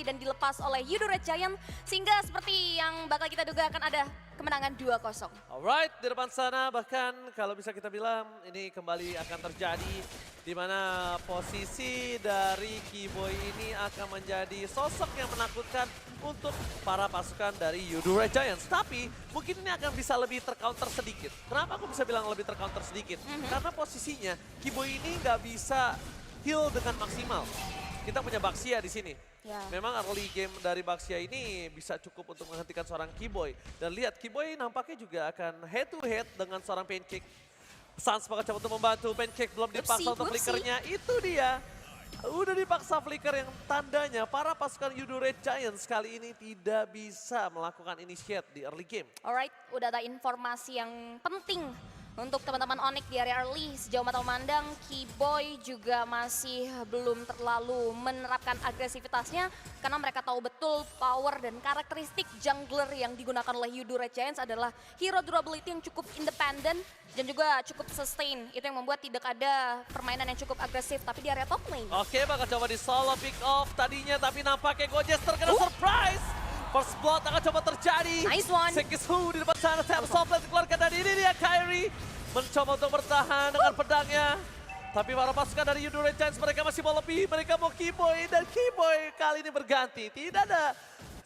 dan dilepas oleh Yudo Red Giant sehingga seperti yang bakal kita duga akan ada kemenangan 2-0. Alright, di depan sana bahkan kalau bisa kita bilang ini kembali akan terjadi di mana posisi dari Kiboy ini akan menjadi sosok yang menakutkan untuk para pasukan dari Yudo Red Giants. Tapi mungkin ini akan bisa lebih tercounter sedikit. Kenapa aku bisa bilang lebih tercounter sedikit? Karena posisinya Kiboy ini nggak bisa heal dengan maksimal. Kita punya Baxia di sini. Ya. Memang early game dari Baxia ini bisa cukup untuk menghentikan seorang Kiboy. Dan lihat Kiboy nampaknya juga akan head to head dengan seorang Pancake. Sans bakal coba untuk membantu, Pancake belum dipaksa untuk flickernya. Itu dia. Udah dipaksa flicker yang tandanya para pasukan Yudo Red Giants kali ini tidak bisa melakukan initiate di early game. Alright, udah ada informasi yang penting untuk teman-teman Onyx di area early. Sejauh mata memandang, Kiboy juga masih belum terlalu menerapkan agresivitasnya karena mereka tahu betul power dan karakteristik jungler yang digunakan oleh Yudo Red Giants adalah hero durability yang cukup independen dan juga cukup sustain. Itu yang membuat tidak ada permainan yang cukup agresif, tapi di area top lane. Oke, bakal coba di solo pick off tadinya, tapi nampaknya Gojes terkena surprise. First blood akan coba terjadi. Nice one. Sekis Hu di depan sana, tap softlet dikeluarkan dan ini dia Kyrie. Mencoba untuk bertahan dengan pedangnya. Tapi para pasukan dari Yudo Red Giants mereka masih mau lebih, mereka mau Kiboy. Dan Kiboy kali ini berganti, tidak ada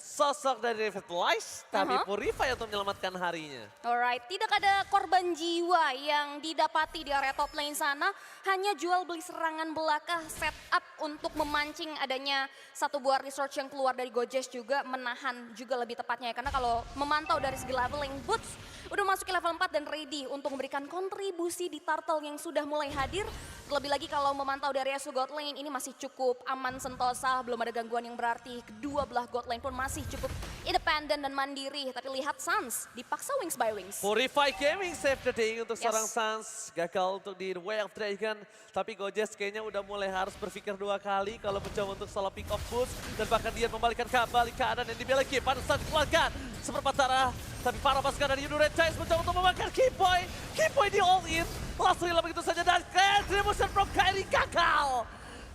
sosok dari Revitalize, tapi Purify untuk menyelamatkan harinya. Alright, tidak ada korban jiwa yang didapati di area top lane sana. Hanya jual beli serangan belaka, setup untuk memancing adanya satu buah research yang keluar dari Gojes juga menahan juga lebih tepatnya ya. Karena kalau memantau dari segi leveling, Boots udah masuk ke level 4 dan ready untuk memberikan kontribusi di turtle yang sudah mulai hadir. Terlebih lagi kalau memantau dari Yasuo God lane ini masih cukup aman sentosa, belum ada gangguan yang berarti. Kedua belah God lane pun masih cukup independen dan mandiri. Tapi lihat Sans dipaksa wings by wings. Purify Gaming save the day untuk seorang Sans. Gagal untuk di Way of Dragon. Tapi Gojes kayaknya udah mulai harus berpikir dua kali kalau mencoba untuk solo pick off boost. Dan bahkan dia membalikkan kembali keadaan yang dimiliki pada saat dikeluarkan. Seperempat arah. Tapi para pasukan dari Yudo Red Giants mencoba untuk membakar Kiboy. Kiboy di all in. Langsung hilang begitu saja dan Retribution from Kyrie gagal.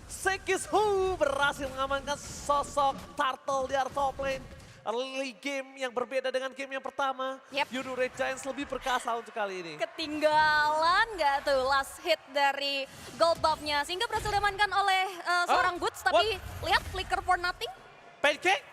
Sekis Hu berhasil mengamankan sosok Turtle di area top lane. Early game yang berbeda dengan game yang pertama. Yudo Red Giants lebih perkasa untuk kali ini. Ketinggalan nggak tuh last hit dari gold buff-nya. Sehingga berhasil diamankan oleh seorang Boots. Tapi lihat flicker for nothing. Pancake?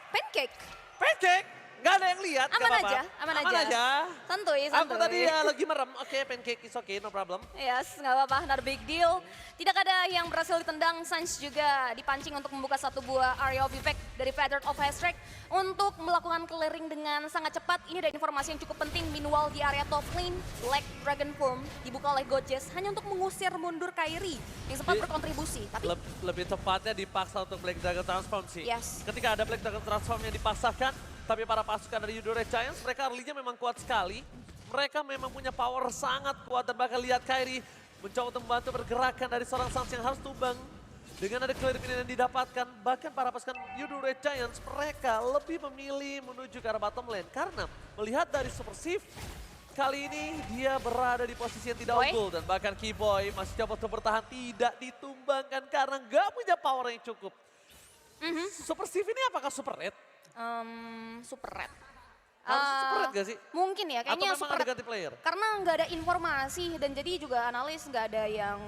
Pancake? Gak ada yang lihat, Aman aja, aman aja. Santuy, santuy. Aku tadi lagi merem, oke, Pancake is okay, no problem. Yes, nggak apa-apa, not a big deal. Tidak ada yang berhasil ditendang, Sans juga dipancing untuk membuka satu buah area of effect dari Feather of Hextech untuk melakukan clearing dengan sangat cepat. Ini ada informasi yang cukup penting, meanwhile di area top lane, Black Dragon Form dibuka oleh Gojes hanya untuk mengusir mundur Kyrie yang sempat berkontribusi. Tapi lebih tepatnya dipaksa untuk Black Dragon Transform sih. Yes. Ketika ada Black Dragon Transform yang dipaksakan, tapi para pasukan dari Yudo Red Giants, mereka early-nya memang kuat sekali. Mereka memang punya power sangat kuat dan bahkan lihat Kyrie mencoba untuk membantu pergerakan dari seorang Sans yang harus tumbang. Dengan ada clear minion yang didapatkan, bahkan para pasukan Yudo Red Giants, mereka lebih memilih menuju ke arah bottom lane. Karena melihat dari Super Shift, kali ini dia berada di posisi yang tidak unggul. Dan bahkan Kiboy masih coba untuk bertahan, tidak ditumbangkan karena nggak punya power yang cukup. Super Shift ini apakah super red? Super Red. Harusnya super red gak sih? Mungkin ya, kayaknya atau super ada red. ganti player? Karena nggak ada informasi dan jadi juga analis nggak ada yang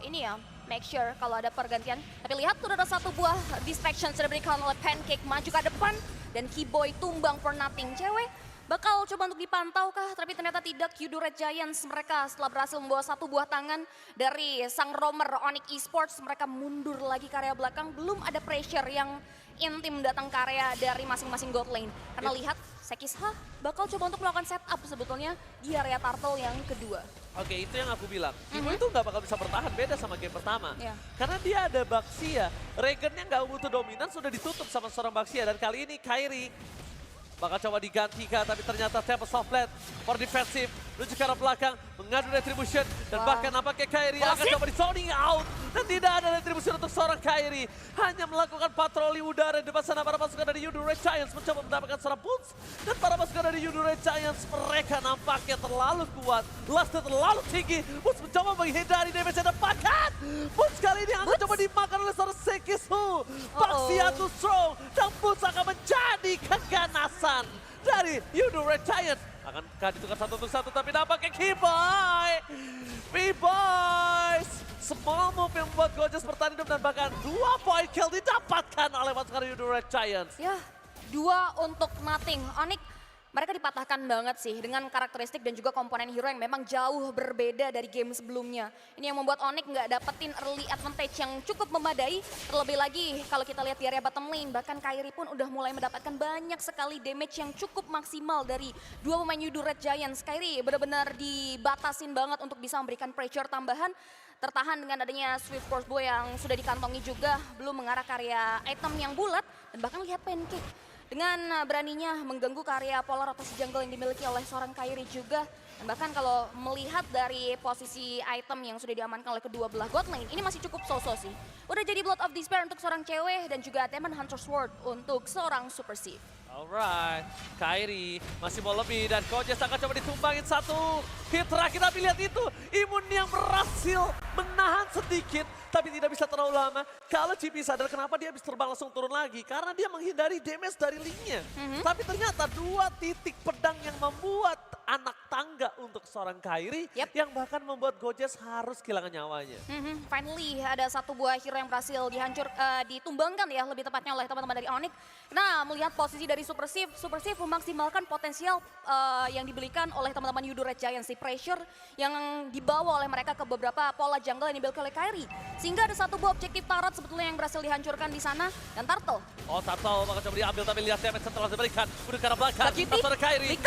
ini ya, make sure kalau ada pergantian. Tapi lihat sudah ada satu buah distraction sudah diberikan oleh Pancake maju ke depan dan Kiboy tumbang for nothing. Cewek bakal coba untuk dipantau kah? Tapi ternyata tidak. Yudo Red Giants mereka setelah berhasil membawa satu buah tangan dari sang roamer Onyx Esports, mereka mundur lagi ke area belakang. Belum ada pressure yang intim datang ke area dari masing-masing god lane. Karena lihat Sekis bakal coba untuk melakukan setup sebetulnya di area turtle yang kedua. Oke, itu yang aku bilang. Kiboy itu nggak bakal bisa bertahan, beda sama game pertama. Karena dia ada Baxia, Regennya nggak butuh dominan, sudah ditutup sama seorang Baxia. Dan kali ini Kyrie bakal coba diganti kah, tapi ternyata Tempest Softlet for defensive. Menuju ke arah belakang, mengadu retribution. Dan bahkan nampaknya Kyrie akan coba di zoning out. Dan tidak ada retribusi untuk seorang Kairi. Hanya melakukan patroli udara di depan sana. Para pasukan dari Yudu Red Giants mencoba mendapatkan seorang boots. Dan para pasukan dari Yudu Red Giants mereka nampaknya terlalu kuat. Lastnya terlalu tinggi. Boots mencoba menghindari damage yang dapatkan. Boots kali ini akan coba dimakan oleh seorang Sekishu. Baxiatu strong. Dan Boots akan menjadi keganasan dari Yudu Red Giants. Akankah ditukar satu untuk satu, tapi nampaknya Kiboy. B-Boys. Small move yang membuat Gorgeous bertahan hidup dan bahkan 2 point kill didapatkan oleh pasukan Yudu Red Giants. Ya, 2 untuk nothing. Onyx mereka dipatahkan banget sih dengan karakteristik dan juga komponen hero yang memang jauh berbeda dari game sebelumnya. Ini yang membuat Onyx nggak dapetin early advantage yang cukup memadai. Terlebih lagi kalau kita lihat di area bottom lane, bahkan Kairi pun udah mulai mendapatkan banyak sekali damage yang cukup maksimal dari 2 pemain Yudu Red Giants. Kairi benar-benar dibatasin banget untuk bisa memberikan pressure tambahan. Tertahan dengan adanya Swift Force Bow yang sudah dikantongi juga, belum mengarah ke area item yang bulat, dan bahkan lihat Pancake. Dengan beraninya mengganggu karya pola rotasi jungle yang dimiliki oleh seorang Kairi juga. Dan bahkan kalau melihat dari posisi item yang sudah diamankan oleh kedua belah bot lane, ini masih cukup so-so sih. Udah jadi Blood of Despair untuk seorang cewek dan juga Demon Hunter Sword untuk seorang Super Sif. Alright, Kairi masih mau lebih dan Gorgeous akan coba ditumbangin satu hit terakhir. Tapi lihat itu, Imun yang berhasil menahan sedikit tapi tidak bisa terlalu lama. Kalau GP sadar kenapa dia habis terbang langsung turun lagi, karena dia menghindari damage dari linknya. Tapi ternyata 2 titik pedang yang membuat anak tangga untuk seorang Kairi yang bahkan membuat Gorgeous harus kehilangan nyawanya. Finally ada satu buah hero yang berhasil ditumbangkan ya, lebih tepatnya oleh teman-teman dari Onyx. Nah, melihat posisi dari Super Sif memaksimalkan potensial yang diberikan oleh teman-teman Yudu Red Giants, di pressure yang dibawa oleh mereka ke beberapa pola jungle yang dimiliki oleh Kairi. Sehingga ada satu buah objektif Tarot sebetulnya yang berhasil dihancurkan di sana, dan Turtle. Oh, Turtle bakal coba diambil, tapi lihat damage setelah diberikan. Udah ke arah belakang, Sakiti,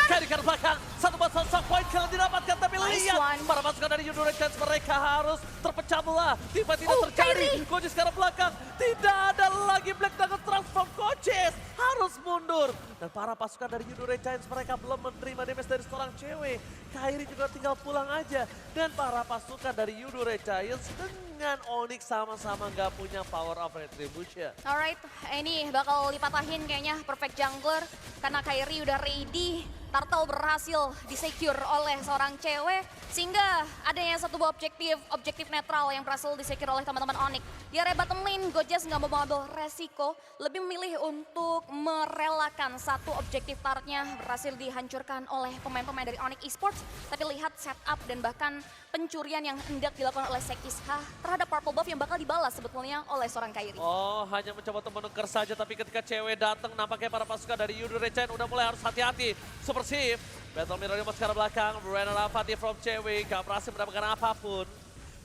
Kairi ke arah belakang. Satu buat sosok point kill didapatkan, tapi lihat para pasukan dari Yudu Red Giants mereka harus terpecah belah. Tiba-tiba terjadi, Gorgeous ke arah belakang. Tidak ada lagi Black Dagger transform, Gorgeous harus mundur. Dan para pasukan dari Yudu Red Giants mereka belum menerima damage dari seorang cewek. Kairi juga tinggal pulang aja. Dan para pasukan dari Yudu Red Giants dengan Onyx sama-sama nggak punya power of retribution. Alright, ini bakal dipatahin kayaknya Perfect Jungler karena Kairi udah ready. Turtle berhasil disecure oleh seorang cewek sehingga adanya satu buah objektif netral yang berhasil disecure oleh teman-teman Onyx. Di area bottom lane, Gorgeous nggak mau mengambil resiko, lebih memilih untuk merelakan satu objektif targetnya berhasil dihancurkan oleh pemain-pemain dari Onyx Esports. Tapi lihat setup dan bahkan pencurian yang hendak dilakukan oleh Sekisha terhadap purple buff yang bakal dibalas sebetulnya oleh seorang Kairi. Oh, hanya mencoba untuk menukar saja, tapi ketika cewek datang nampaknya para pasukan dari Yudu Red Giants udah mulai harus hati-hati. Super Sif, Battle Mirror masuk ke arah belakang, Brenner Avati from cewek, gak berhasil mendapatkan apapun.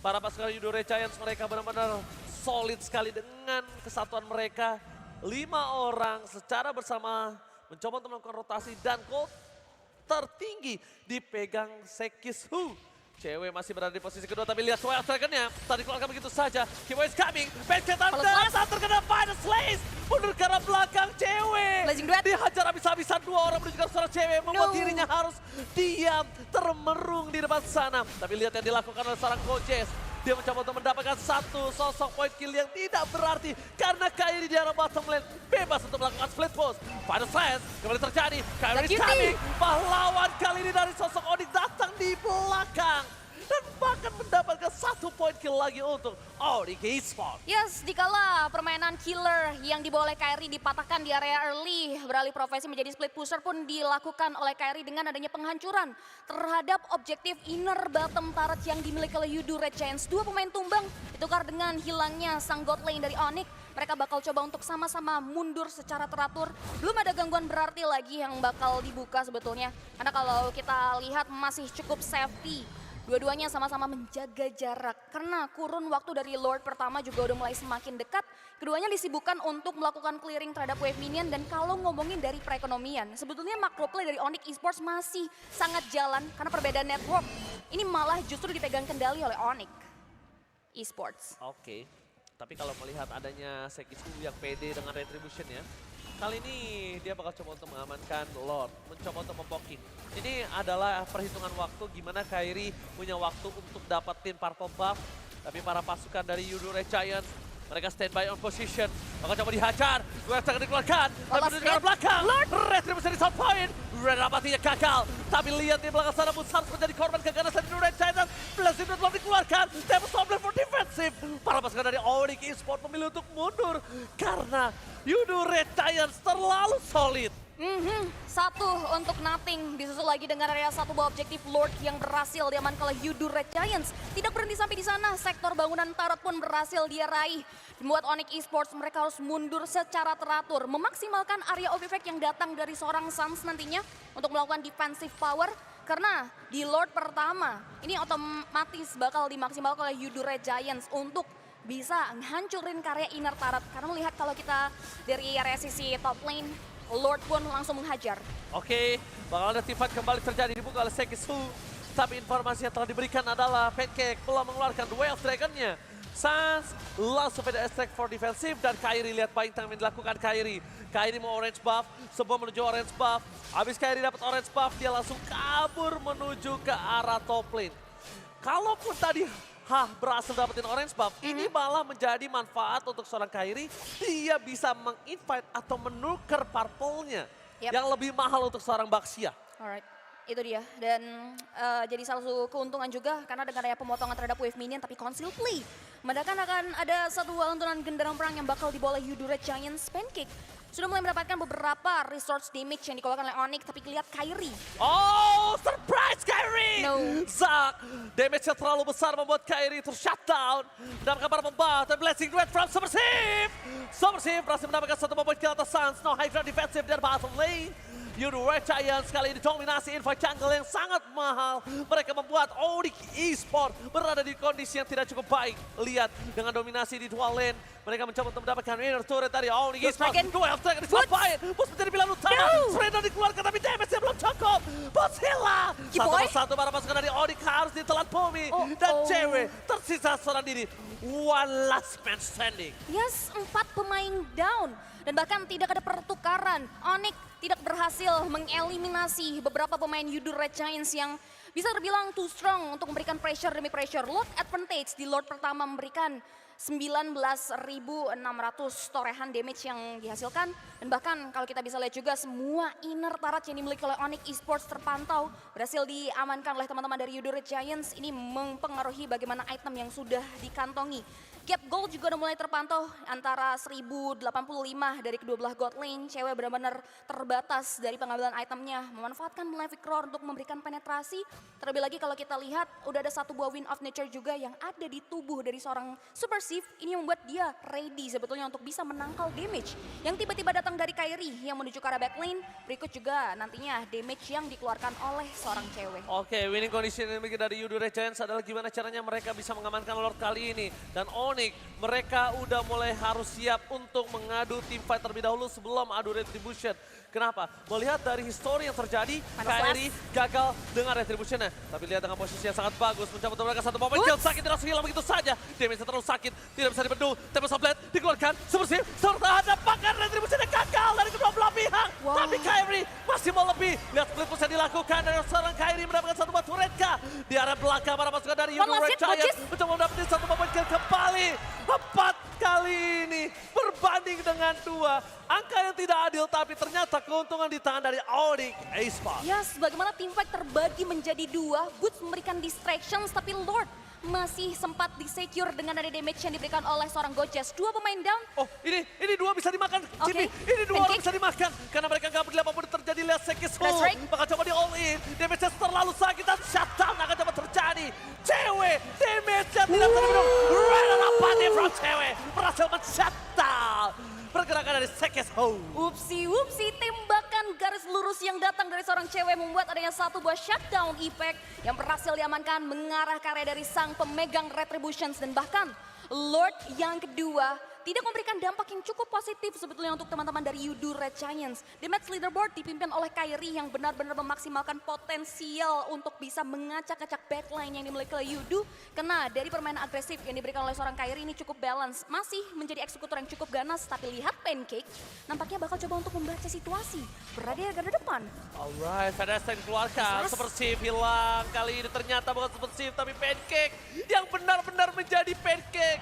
Para pasukan Yudu Red Giants mereka benar-benar solid sekali dengan kesatuan mereka. 5 orang secara bersama mencoba untuk melakukan rotasi dan gold tertinggi dipegang Sekishu. Cewek masih berada di posisi kedua, tapi lihat Wild Dragon-nya tadi keluarkan begitu saja. Kiboy is coming, Pencetan datang terkena Final Slays. Mundur ke arah belakang cewek. Dihajar habis-habisan 2 orang menuju ke seorang cewek. Membuat dirinya harus diam, termerung di depan sana. Tapi lihat yang dilakukan oleh seorang Gorgeous. Dia mencoba untuk mendapatkan satu sosok point kill yang tidak berarti. Karena Kairi di arah bottom lane bebas untuk melakukan split push. Final Slash kembali terjadi. Kairi is coming. Pahlawan kali ini dari sosok Onyx datang di belakang. Dan bahkan mendapatkan satu point kill lagi untuk Onyx Esports. Yes, dikala permainan killer yang dibawa oleh Kairi dipatahkan di area early, beralih profesi menjadi split pusher pun dilakukan oleh Kairi dengan adanya penghancuran terhadap objektif inner bottom turret yang dimiliki oleh Yudu Red Giants. 2 pemain tumbang ditukar dengan hilangnya sang god lane dari Onyx. Mereka bakal coba untuk sama-sama mundur secara teratur. Belum ada gangguan berarti lagi yang bakal dibuka sebetulnya. Karena kalau kita lihat masih cukup safety. Dua-duanya sama-sama menjaga jarak karena kurun waktu dari Lord pertama juga udah mulai semakin dekat. Keduanya disibukkan untuk melakukan clearing terhadap wave minion, dan kalau ngomongin dari perekonomian, sebetulnya macro play dari Onyx Esports masih sangat jalan karena perbedaan network. Ini malah justru dipegang kendali oleh Onyx Esports. Oke, tapi kalau melihat adanya Sekishu yang pede dengan retribution ya, kali ini dia bakal coba untuk mengamankan Lord, mencoba untuk mempoking. Ini adalah perhitungan waktu gimana Kairi punya waktu untuk dapetin purple buff Tapi para pasukan dari Yudure Giants, mereka standby on position. Maka coba dihajar. Red akan dikeluarkan. Tapi dari arah belakang. Retribution di south point. Red rapatinya gagal. Tapi lihat di belakang sana Boots harus menjadi korban keganasan Yudure Giants. Blazing belum dikeluarkan. Tembus top lane for defensive. Para pasukan dari Onyx Esports memilih untuk mundur. Karena Yudure Giants terlalu solid. Satu untuk Nothing, disusul lagi dengan area satu buah objektif Lord yang berhasil diamankan oleh Yudure Giants. Tidak berhenti sampai di sana, sektor bangunan turret pun berhasil dia raih. Membuat Onyx Esports mereka harus mundur secara teratur, memaksimalkan area of effect yang datang dari seorang Suns nantinya untuk melakukan defensive power. Karena di Lord pertama, ini otomatis bakal dimaksimalkan oleh Yudure Giants untuk bisa hancurin karya inner turret. Karena melihat kalau kita dari area sisi top lane, Lord pun langsung menghajar. Oke, bakal ada teamfight kembali terjadi dibuka oleh Sekishu. Tapi informasi yang telah diberikan adalah Pancake belum mengeluarkan Way of Dragon-nya. Sans langsung pada extract for defensive dan Kairi lihat buying time yang dilakukan Kairi. Kairi mau orange buff, sebelum menuju orange buff. Habis Kairi dapat orange buff, dia langsung kabur menuju ke arah top lane. Kalaupun tadi berhasil dapetin orange buff, ini malah menjadi manfaat untuk seorang Kairi. Dia bisa menginvite atau menukar purple-nya yang lebih mahal untuk seorang Baxia. Alright, itu dia. Dan jadi salah satu keuntungan juga karena dengan adanya pemotongan terhadap wave minion tapi Conceal Play. Mendakan akan ada satu lantunan genderang perang yang bakal dibawa oleh Yudure Giants. Pancake sudah mulai mendapatkan beberapa resource damage yang dikeluarkan oleh Onyx, tapi lihat Kairi. Oh, surprise Kairi! No. Zak, damage-nya terlalu besar membuat Kairi ter-shutdown. Dan kabar membawa, dan blessing duet from Subversive. Subversive berhasil mendapatkan satu poin kill atas Suns. No high ground defensive dari bottom lane. Yudure Giants kali ini dominasi invite jungle yang sangat mahal. Mereka membuat Onyx Esports berada di kondisi yang tidak cukup baik. Lihat dengan dominasi di dua lane. Mereka mencoba untuk mendapatkan inner turret dari Onyx Esports. Dua Dragon diselesaikan. Boots menjadi pilihan utama. Surrender dikeluarkan tapi damage-nya belum cukup. Boots hilang. Satu para pasukan dari Onyx harus ditelan bumi. Dan cewek tersisa seorang diri. One last man standing. Yes, 4 pemain down. Dan bahkan tidak ada pertukaran. Onyx tidak berhasil mengeliminasi beberapa pemain Yudure Giants yang bisa terbilang too strong untuk memberikan pressure demi pressure. Lord advantage di Lord pertama memberikan 19.600 torehan damage yang dihasilkan. Dan bahkan kalau kita bisa lihat juga semua inner turret yang dimiliki oleh Onyx Esports terpantau berhasil diamankan oleh teman-teman dari Yudure Giants. Ini mempengaruhi bagaimana item yang sudah dikantongi. Gap gold juga udah mulai terpantau antara 1085 dari kedua belah god lane. Cewek benar-benar terbatas dari pengambilan itemnya. Memanfaatkan Malefic Roar untuk memberikan penetrasi. Terlebih lagi kalau kita lihat udah ada satu buah Wind of Nature juga yang ada di tubuh dari seorang Subversive. Ini membuat dia ready sebetulnya untuk bisa menangkal damage yang tiba-tiba datang dari Kairi yang menuju ke arah back lane. Berikut juga nantinya damage yang dikeluarkan oleh seorang cewek. Oke, winning condition dari Yudure Giants adalah gimana caranya mereka bisa mengamankan Lord kali ini. Dan Onyx, mereka udah mulai harus siap untuk mengadu teamfight terlebih dahulu sebelum adu retribution. Kenapa? Melihat dari histori yang terjadi, Kairi gagal dengan retributionnya. Tapi lihat dengan posisi yang sangat bagus, mencoba untuk mereka satu momen kill sakit dan langsung hilang begitu saja. Damage-nya terlalu sakit, tidak bisa dibendung. Tempest of Blade dikeluarkan, Subversive serta ada bahkan retributionnya gagal dari kedua belah pihak. Tapi Kairi masih mau lebih. Lihat split push yang dilakukan dari seorang Kairi mendapatkan satu batu Redka. Di arah belakang para pasukan dari Yudure Giants mencoba mendapatkan satu momen kill kembali. 4 kali ini berbanding dengan 2. Angka yang tidak adil tapi ternyata keuntungan di tangan dari Onyx Esports. Yes, bagaimana teamfight terbagi menjadi 2. Boots memberikan distractions tapi Lord masih sempat disecure dengan ada damage yang diberikan oleh seorang Gojes. 2 pemain down. Oh, ini 2 bisa dimakan. Jimmy, ini 2 orang bisa dimakan. Karena mereka nggak peduli apapun terjadi. Lihat Sekishu. Maka coba di all in. Damage-nya terlalu sakit dan shutdown akan coba terjadi. Cewek, damage-nya tidak terbendung. Red Rapati from Cewek berhasil men-shutdown pergerakan dari Sekishu. Upsi, tembakan garis lurus yang datang dari seorang cewek membuat adanya satu buah shutdown effect yang berhasil diamankan mengarah ke area dari sang pemegang Retributions. Dan bahkan Lord yang kedua tidak memberikan dampak yang cukup positif sebetulnya untuk teman-teman dari Yudu Red Giants. Di match leaderboard dipimpin oleh Kairi yang benar-benar memaksimalkan potensial untuk bisa mengacak-acak backline yang dimiliki oleh Yudu. Karena dari permainan agresif yang diberikan oleh seorang Kairi ini cukup balance. Masih menjadi eksekutor yang cukup ganas, tapi lihat Pancake nampaknya bakal coba untuk membaca situasi. Berada di garda depan. Alright, Fedesten keluarkan, Yes. Supersif hilang. Kali ini ternyata bukan Supersif tapi Pancake yang benar-benar menjadi Pancake.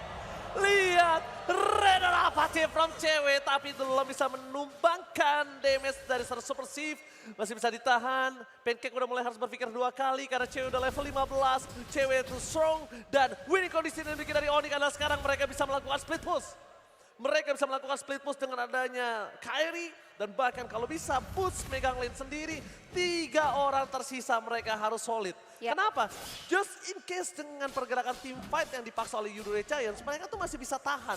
Lihat, Red Apathy from cewek tapi belum bisa menumbangkan damage dari seorang Supersif. Masih bisa ditahan, Pancake udah mulai harus berpikir 2 kali karena cewek udah level 15. Cewek itu strong dan winning kondisi yang dimiliki dari Onyx adalah sekarang mereka bisa melakukan split push. Mereka bisa melakukan split push dengan adanya Kairi. Dan bahkan kalau bisa Boots megang lane sendiri, 3 orang tersisa mereka harus solid. Yep. Kenapa? Just in case dengan pergerakan team fight yang dipaksa oleh Yudu Red Giants, mereka tuh masih bisa tahan.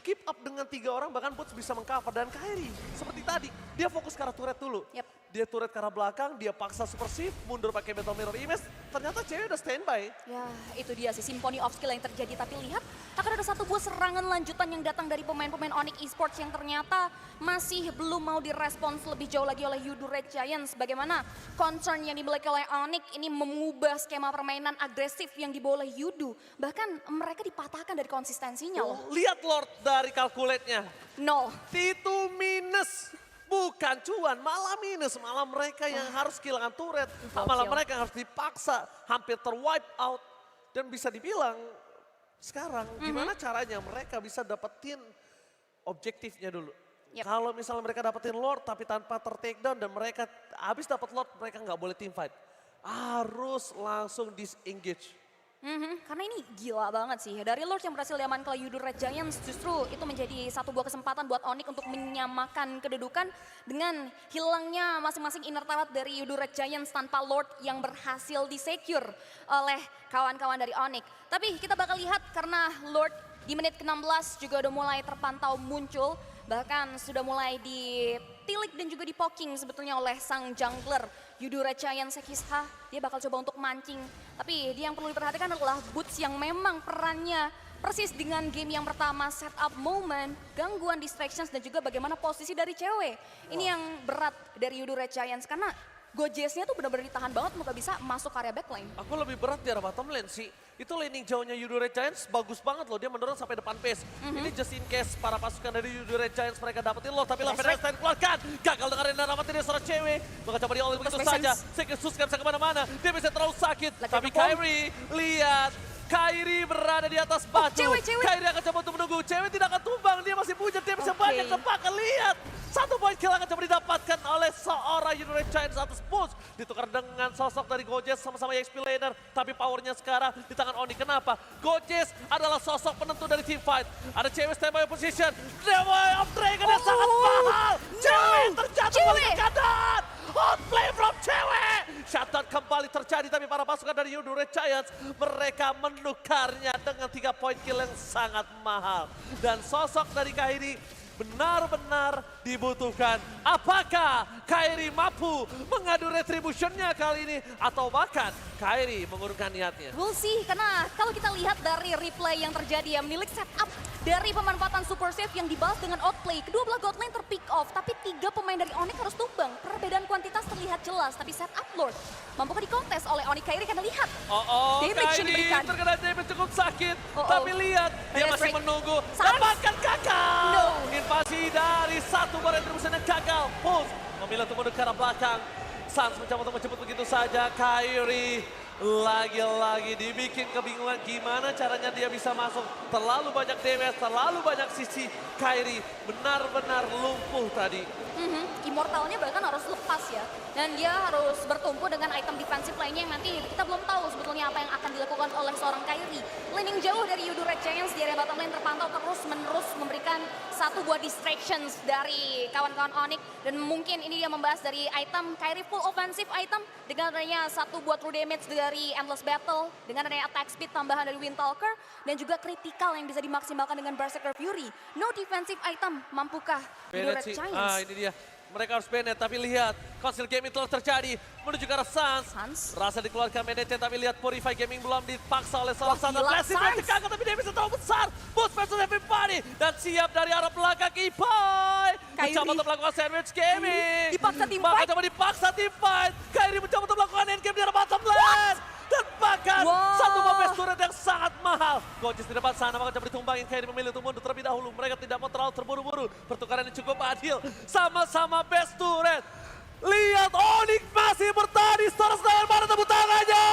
Keep up dengan 3 orang, bahkan Boots bisa mengcover. Dan Kairi, seperti tadi, dia fokus ke arah turret dulu. Yep. Dia turret ke arah belakang, dia paksa Super Shift, mundur pakai Battle Mirror Image. Ternyata cewek udah standby. Ya, itu dia sih symphony of skill yang terjadi. Tapi lihat, akan ada satu buah serangan lanjutan yang datang dari pemain-pemain Onyx Esports yang ternyata masih belum mau direspons lebih jauh lagi oleh Yudu Red Giants. Bagaimana concern yang dimiliki oleh Onyx ini mengubah skema permainan agresif yang dibawa oleh Yudu. Bahkan mereka dipatahkan dari konsistensinya loh. Lihat Lord dari kalkulatnya. Nol. Itu minus. Bukan cuan, malah minus. Malah mereka yang harus kehilangan turret. Malah mereka yang harus dipaksa. Hampir terwipe out. Dan bisa dibilang sekarang gimana caranya mereka bisa dapetin objektifnya dulu. Yep. Kalau misalnya mereka dapetin Lord tapi tanpa ter-takedown dan mereka habis dapat Lord mereka nggak boleh team fight. Harus langsung disengage. Karena ini gila banget sih. Dari Lord yang berhasil diamankan oleh Yudu Red Giants, justru itu menjadi satu buah kesempatan buat Onyx untuk menyamakan kedudukan dengan hilangnya masing-masing inner turret dari Yudu Red Giants tanpa Lord yang berhasil disecure oleh kawan-kawan dari Onyx. Tapi kita bakal lihat karena Lord di menit ke-16 juga udah mulai terpantau muncul. Bahkan sudah mulai ditilik dan juga dipoking sebetulnya oleh sang jungler Yudu Red Giants Sekisha. Dia bakal coba untuk mancing. Tapi dia yang perlu diperhatikan adalah Boots yang memang perannya persis dengan game yang pertama, setup moment, gangguan distractions dan juga bagaimana posisi dari cewek. Ini yang berat dari Yudu Red Giants karena Gojesnya tuh benar-benar ditahan banget untuk gak bisa masuk area backline. Aku lebih berat di arah bottom lane sih. Itu laning jauhnya Yudu Red Giants bagus banget loh. Dia mendorong sampai depan base. Ini just in case para pasukan dari Yudu Red Giants mereka dapetin loh. Tapi Lavender Stein keluarkan. Gagal dengan Renda Ramati dia seorang cewek. Maka coba dia oleh begitu saja. Sekirsus gak bisa kemana-mana. Dia bisa terlalu sakit. Tapi Kairi, lihat. Kairi berada di atas batu. Kairi akan coba untuk menunggu. Cewek tidak akan tumbang. Dia masih punya. Dia bisa banyak tebakan. Lihat. 1 poin kill akan coba didapatkan oleh seorang Yudu Red Giants atas push. Ditukar dengan sosok dari Gojes sama-sama XP laner. Tapi powernya sekarang di tangan Oni. Kenapa? Gojes adalah sosok penentu dari team fight. Ada cewek standby position. Dewa of Dragon yang sangat mahal. Cewek terjatuh balik ke kanan. Outplay from cewek. Shutdown kembali terjadi tapi para pasukan dari Yudu Red Giants mereka menukarnya dengan 3 poin kill yang sangat mahal. Dan sosok dari Kairi benar-benar dibutuhkan. Apakah Kairi mampu mengadu retributionnya kali ini? Atau bahkan Kairi mengurungkan niatnya? We'll see, karena kalau kita lihat dari replay yang terjadi ya, menilik setup dari pemanfaatan super save yang dibalas dengan outplay. Kedua belah god lane terpick off, tapi 3 pemain dari Onyx harus tumbang. Perbedaan kuantitas terlihat jelas, tapi setup Lord mampukah dikontes oleh Onyx Kairi karena lihat. Damage yang Kairi diberikan. terkena damage cukup sakit. Tapi lihat, dia Banyak masih strike. menunggu. Sans. Dapatkan gagal. No. Invasi dari satu bar retribution yang gagal. Pulse memilih untuk mundur ke arah belakang. Sans mencoba untuk menjemput begitu saja. Kairi lagi-lagi dibikin kebingungan gimana caranya dia bisa masuk. Terlalu banyak damage, terlalu banyak sisi. Kairi benar-benar lumpuh tadi. Immortalnya bahkan harus lepas ya. Dan dia harus bertumpu dengan item defensif lainnya yang nanti kita belum tahu sebetulnya apa yang akan dilakukan oleh seorang Kairi. Laning jauh dari Yudu Red Giants di area bottom lane terpantau terus-menerus memberikan satu buah distractions dari kawan-kawan Onyx. Dan mungkin ini dia membahas dari item Kairi full offensive item dengan adanya satu buah true damage dari Endless Battle, dengan adanya attack speed tambahan dari Windtalker, dan juga critical yang bisa dimaksimalkan dengan Berserker Fury. No defensive item, mampukah Yudu Red Giants? Ini dia. Mereka harus banned, tapi lihat Council Gaming telah terjadi menuju ke arah Sans. Rasa dikeluarkan manage, tapi lihat Purify Gaming belum dipaksa oleh salah satu. Blessing dikagak, tapi damage terlalu besar. Boost versus everybody. Dan siap dari arah belakang Ipai. Mencoba untuk melakukan sandwich gaming. Dipaksa team Maka fight. coba dipaksa team fight. Kairi mencoba untuk melakukan endgame di arah bottom lane. Dan bahkan satu base turret yang sangat mahal. Gojis di depan sana, maka coba ditumbangin. Kairi memilih untuk mundur terlebih dahulu. Mereka tidak mau terlalu terburu-buru. Pertukaran yang cukup adil. Sama-sama base turret. Lihat Onyx masih bertahan di Star Style. Mana tepuk tangannya?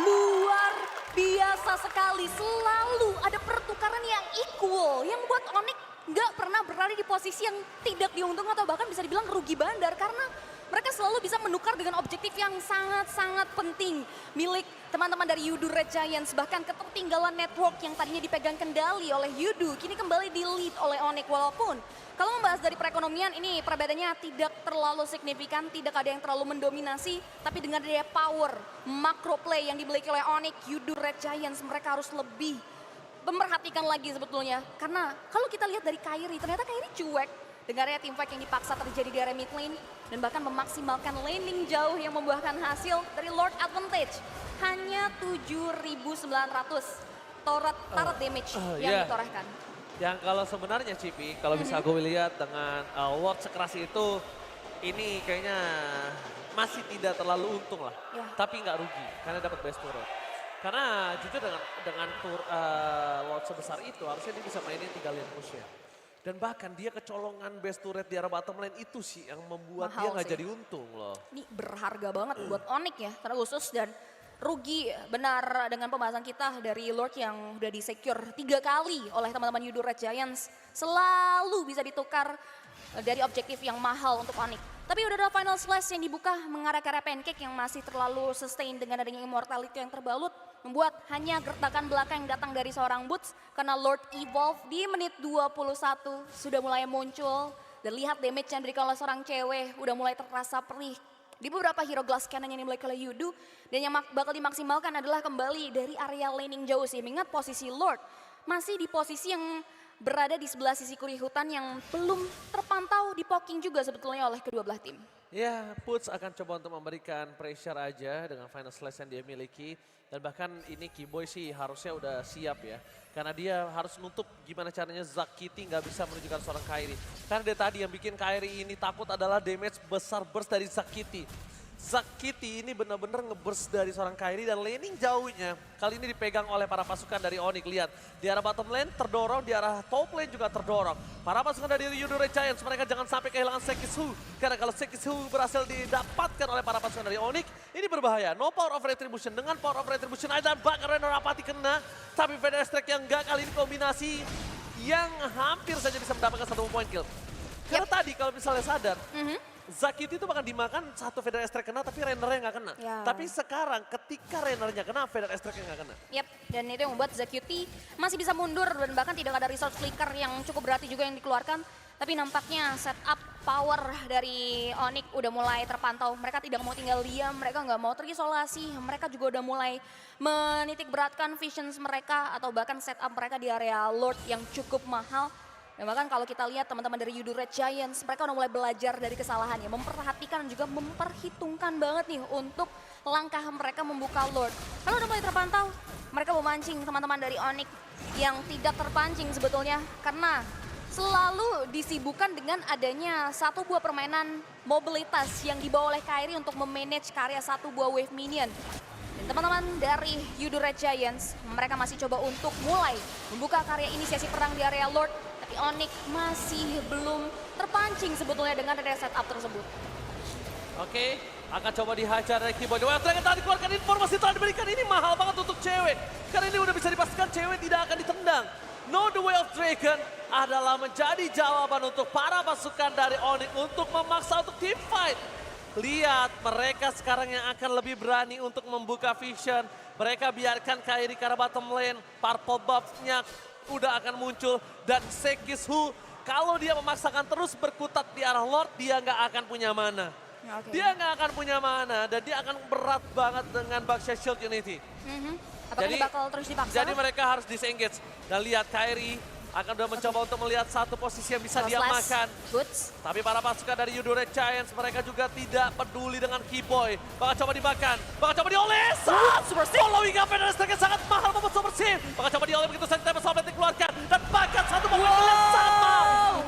Luar biasa sekali. Selalu ada pertukaran yang equal. Yang buat Onyx nggak pernah berada di posisi yang tidak diuntungkan atau bahkan bisa dibilang rugi bandar. Karena mereka selalu bisa menukar dengan objektif yang sangat-sangat penting milik teman-teman dari Yudu Red Giants. Bahkan ketertinggalan network yang tadinya dipegang kendali oleh Yudu kini kembali di-lead oleh Onyx. Walaupun kalau membahas dari perekonomian ini perbedaannya tidak terlalu signifikan, tidak ada yang terlalu mendominasi. Tapi dengan daya power, macro play yang dimiliki oleh Onyx, Yudu Red Giants mereka harus lebih memperhatikan lagi sebetulnya. Karena kalau kita lihat dari Kairi, ternyata Kairi cuek. Dengarnya teamfight yang dipaksa terjadi di area mid lane dan bahkan memaksimalkan laning jauh yang membuahkan hasil dari Lord Advantage. Hanya 7.900 turret damage yang ditorehkan. Yang kalau sebenarnya Cipi, kalau bisa gue lihat dengan Lord sekeras itu, ini kayaknya masih tidak terlalu untung lah. Tapi nggak rugi karena dapat base turret. Karena jujur dengan Lord sebesar itu harusnya dia bisa mainin 3 lane push ya. Dan bahkan dia kecolongan base turret di arah bottom lane itu sih yang membuat dia nggak jadi untung loh. Ini berharga banget buat Onyx ya, karena khusus dan rugi benar dengan pembahasan kita dari Lord yang udah di-secure 3 kali oleh teman-teman Yudu Red Giants. Selalu bisa ditukar dari objektif yang mahal untuk Onyx. Tapi udah ada final slash yang dibuka mengarah ke arah Pancake yang masih terlalu sustain dengan adanya immortality yang terbalut. Membuat hanya gertakan belakang yang datang dari seorang Boots. Karena Lord Evolve di menit 21 sudah mulai muncul. Dan lihat damage yang diberikan oleh seorang cewek udah mulai terasa perih. Di beberapa hero glass cannon yang dimiliki oleh Yudu. Dan yang bakal dimaksimalkan adalah kembali dari area laning jauh sih. Mengingat posisi Lord masih di posisi yang berada di sebelah sisi kiri hutan yang belum terpantau di poking juga sebetulnya oleh kedua belah tim. Ya, Puts akan coba untuk memberikan pressure aja dengan final slash yang dia miliki. Dan bahkan ini Keyboy sih harusnya udah siap ya. Karena dia harus nutup gimana caranya Zack Kitty nggak bisa menunjukkan seorang Kairi. Karena dia tadi yang bikin Kairi ini takut adalah damage besar burst dari Zack Kitty. Zack Kitty ini benar-benar ngeburst dari seorang Kairi dan laning jauhnya kali ini dipegang oleh para pasukan dari Onyx. Lihat di arah bottom lane terdorong, di arah top lane juga terdorong. Para pasukan dari Yudu Red Giants mereka jangan sampai kehilangan Sekishu. Karena kalau Sekishu berhasil didapatkan oleh para pasukan dari Onyx ini berbahaya. No power of retribution, dengan power of retribution ada bakar Renor Apati kena. Tapi Vader Strike yang enggak kali ini kombinasi yang hampir saja bisa mendapatkan 1 point kill. Karena tadi kalau misalnya sadar, Zack Kitty itu bahkan dimakan satu Vader Strike kena tapi Rennernya nggak kena. Tapi sekarang ketika Rennernya kena, Vader Strike nggak kena. Yap, dan itu yang membuat Zack Kitty masih bisa mundur dan bahkan tidak ada resource flicker yang cukup berarti juga yang dikeluarkan. Tapi nampaknya setup power dari Onyx udah mulai terpantau. Mereka tidak mau tinggal diam, mereka nggak mau terisolasi. Mereka juga udah mulai menitik beratkan visions mereka atau bahkan setup mereka di area Lord yang cukup mahal. Dan bahkan kalau kita lihat teman-teman dari Yudu Red Giants, mereka udah mulai belajar dari kesalahannya. Memperhatikan dan juga memperhitungkan banget nih untuk langkah mereka membuka Lord. Kalau udah mulai terpantau, mereka memancing teman-teman dari Onyx yang tidak terpancing sebetulnya. Karena selalu disibukkan dengan adanya satu buah permainan mobilitas yang dibawa oleh Kairi untuk memanage karya satu buah wave minion. Dan teman-teman dari Yudu Red Giants, mereka masih coba untuk mulai membuka karya inisiasi perang di area Lord. Tapi Onyx masih belum terpancing sebetulnya dengan ada setup tersebut. Oke, akan coba dihajar dari Keyboy. The Wild Dragon tadi keluarkan informasi telah diberikan. Ini mahal banget untuk cewek. Karena ini udah bisa dipastikan cewek tidak akan ditendang. No, The Wild Dragon adalah menjadi jawaban untuk para pasukan dari Onyx untuk memaksa untuk team fight. Lihat, mereka sekarang yang akan lebih berani untuk membuka vision. Mereka biarkan Kairi ke arah bottom lane. Purple buff-nya udah akan muncul. Dan Sekishu, kalau dia memaksakan terus berkutat di arah Lord, dia nggak akan punya mana. Dia nggak akan punya mana dan dia akan berat banget dengan Baksha Shield Unity. Apakah bakal terus dipaksa? Jadi mereka harus disengage. Dan lihat Kairi akan udah mencoba untuk melihat satu posisi yang bisa dia makan. Boots. Tapi para pasukan dari Yudo Red Giants, mereka juga tidak peduli dengan Keyboy. Bakal coba dimakan, bakal coba dioles. Super Saiyan. Following up and yang sangat mahal membuat Super Saiyan. Bakal coba dioles begitu saja, tapi Soulblade dikeluarkan. Dan bahkan satu momen yang sama.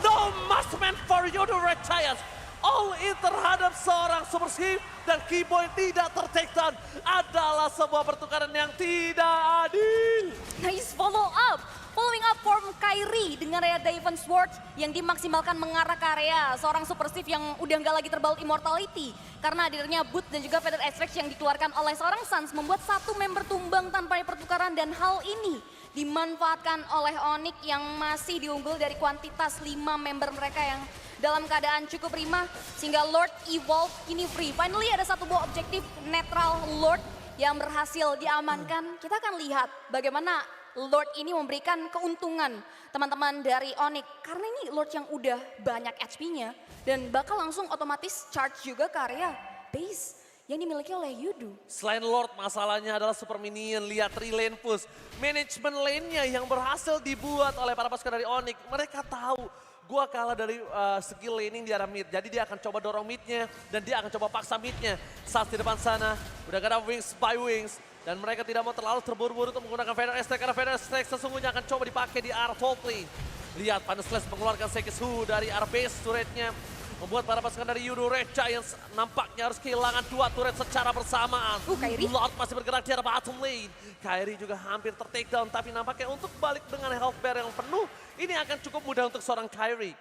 No marksman for Yudo Red Giants. All in terhadap seorang Super Saiyan dan Keyboy tidak ter-take down. Adalah sebuah pertukaran yang tidak adil. Nice follow up. Following up form Kairi dengan area Diven Sword yang dimaksimalkan mengarah ke area seorang Super Steve yang udah nggak lagi terbaut immortality. Karena hadirnya Boot dan juga Feather Extract yang dikeluarkan oleh seorang Suns membuat satu member tumbang tanpa pertukaran dan hal ini dimanfaatkan oleh Onyx yang masih diunggul dari kuantitas 5 member mereka yang dalam keadaan cukup prima sehingga Lord Evolve ini free. Finally ada satu buah objektif netral Lord yang berhasil diamankan. Kita akan lihat bagaimana Lord ini memberikan keuntungan teman-teman dari Onyx. Karena ini Lord yang udah banyak HP-nya dan bakal langsung otomatis charge juga ke area base yang dimiliki oleh Yudo. Selain Lord, masalahnya adalah Super Minion. Lihat 3 lane push. Manajemen lane-nya yang berhasil dibuat oleh para pasukan dari Onyx. Mereka tahu gua kalah dari segi laning di arah mid. Jadi dia akan coba dorong midnya dan dia akan coba paksa midnya. Saat di depan sana udah gak ada wings by wings. Dan mereka tidak mau terlalu terburu-buru untuk menggunakan Feather Extract. Karena Feather Extract sesungguhnya akan coba dipakai di arah top lane. Lihat Final Slash mengeluarkan Sekishu dari arah base turretnya. Membuat para pasukan dari Yudo Red Giants nampaknya harus kehilangan 2 turret secara bersamaan. Kairi. Lord masih bergerak di arah bottom lane. Kairi juga hampir ter-take down. Tapi nampaknya untuk balik dengan health bar yang penuh. Ini akan cukup mudah untuk seorang Kairi.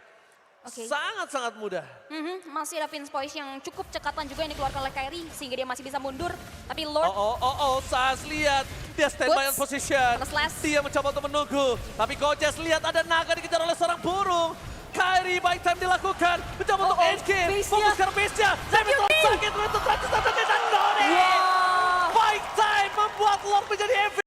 Sangat-sangat mudah. Masih ada Vince Poise yang cukup cekatan juga yang dikeluarkan oleh Kairi sehingga dia masih bisa mundur. Tapi Lord Sas lihat. Dia standby on Boots. position. Slash. Dia mencoba untuk menunggu. Tapi Gojes lihat ada naga dikejar oleh seorang burung. Kairi by time dilakukan. Mencoba untuk edge kill. base-nya. Fokus ke base-nya. Hamilton sakit. Untuk 100 dan Noni. Wow. By time membuat Lord menjadi MVP.